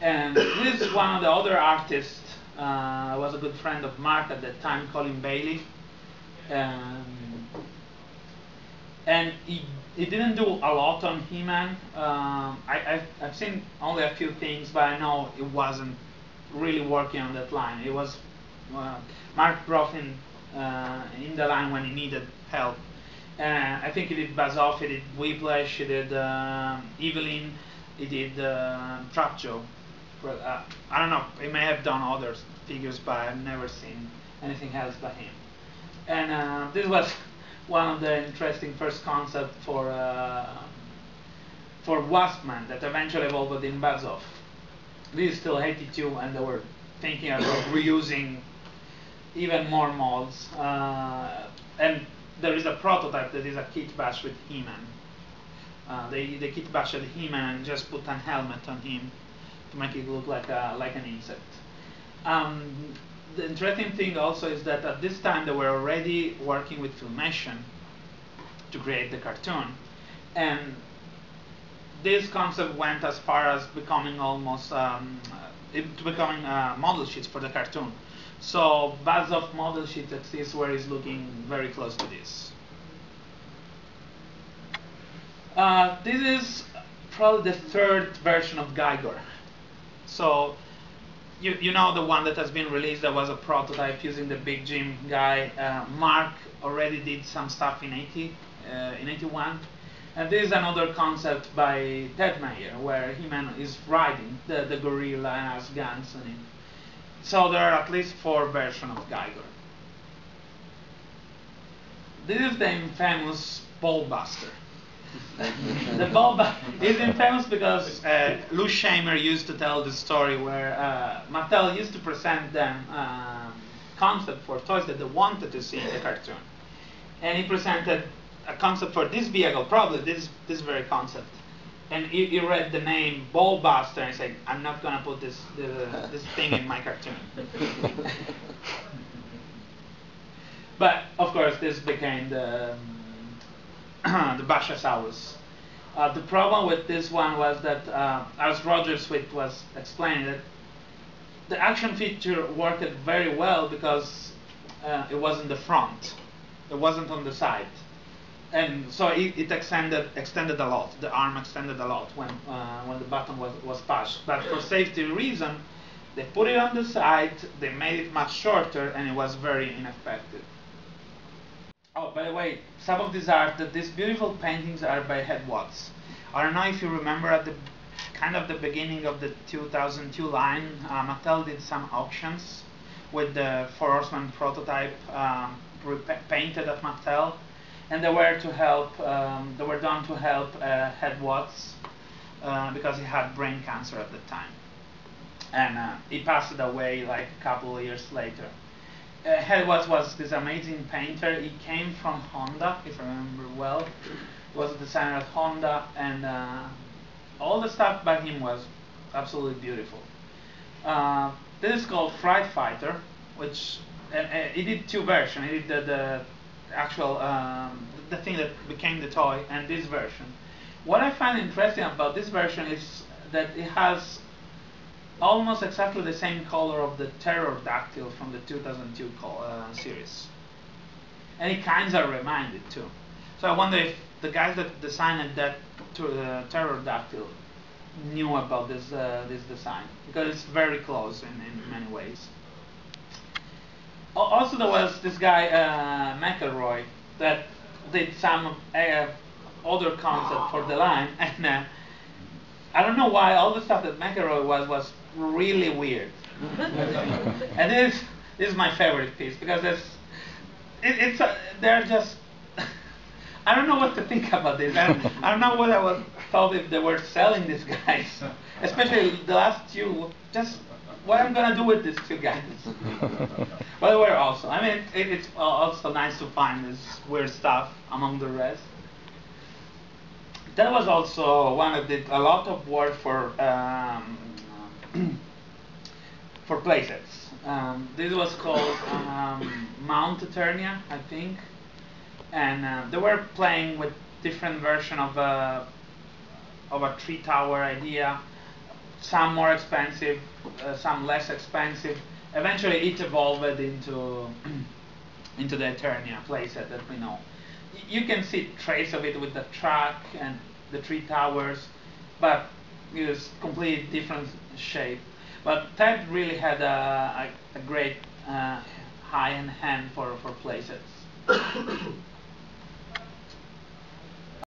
And this is one of the other artists, was a good friend of Mark at that time, Colin Bailey. Um, and he didn't do a lot on He-Man. I've seen only a few things, but I know it wasn't really working on that line. It was Mark brought in the line when he needed help. I think he did Buzz Off, he did Whiplash, he did Evelyn, he did Trap Joe. I don't know, he may have done other figures, but I've never seen anything else by him. And this was one of the interesting first concepts for Waspman that eventually evolved in Buzz Off. This is still 82, and they were thinking about reusing even more molds. And there is a prototype that is a kit bash with He-Man. They kit bashed He-Man and just put a helmet on him to make it look like an insect. The interesting thing also is that at this time they were already working with Filmation to create the cartoon, and this concept went as far as becoming almost becoming model sheets for the cartoon. So Buzz Off model sheet exists where it's looking very close to this. This is probably the third version of Geiger. So you know the one that has been released that was a prototype using the Big Jim guy. Mark already did some stuff in 81. And this is another concept by Ted Mayer where He-Man is riding the gorilla and has guns on it. So there are at least 4 versions of Geiger. This is the infamous Ballbuster. The Ballbuster is infamous because Lou Shamer used to tell the story where Mattel used to present them concept for toys that they wanted to see in the cartoon. And he presented a concept for this vehicle, probably this very concept. And he read the name Ballbuster and he said, I'm not going to put this thing in my cartoon. But of course this became the Bashasaurus. The problem with this one was that, as Roger Sweet was explaining, that the action feature worked very well because it was in the front. It wasn't on the side. And so it extended a lot. The arm extended a lot when the button was pushed. But for safety reason, they put it on the side. They made it much shorter, and it was very ineffective. Oh, by the way, some of these beautiful paintings are by Ed Watts. I don't know if you remember at the the beginning of the 2002 line, Mattel did some auctions with the Four Horsemen prototype painted at Mattel. And they were to help. They were done to help Ed Watts because he had brain cancer at the time, and he passed away like a couple of years later. Ed Watts was this amazing painter. He came from Honda, if I remember well. He was a designer at Honda, and all the stuff by him was absolutely beautiful. This is called Fright Fighter, which he did 2 versions. He did the actual the thing that became the toy and this version. What I find interesting about this version is that it has almost exactly the same color of the Pterodactyl from the 2002 series, and it kind of reminded too. So I wonder if the guys that designed that Pterodactyl knew about this design, because it's very close in many ways. Also, there was this guy McElroy that did some other concept for the line, and I don't know why all the stuff that McElroy was really weird. And this is my favorite piece because they're just I don't know what to think about this. I don't know what I would thought if they were selling these guys, especially the last 2. Just what I'm gonna do with these 2 guys. But they were awesome. I mean, it's also nice to find this weird stuff among the rest. That was also one that did a lot of work for playsets. This was called Mount Eternia, I think, and they were playing with different version of a tree tower idea. some more expensive, some less expensive. Eventually, it evolved into into the Eternia playset that we know. You can see trace of it with the track and the three towers, but it was completely different shape. But Ted really had a great high-end hand for playsets.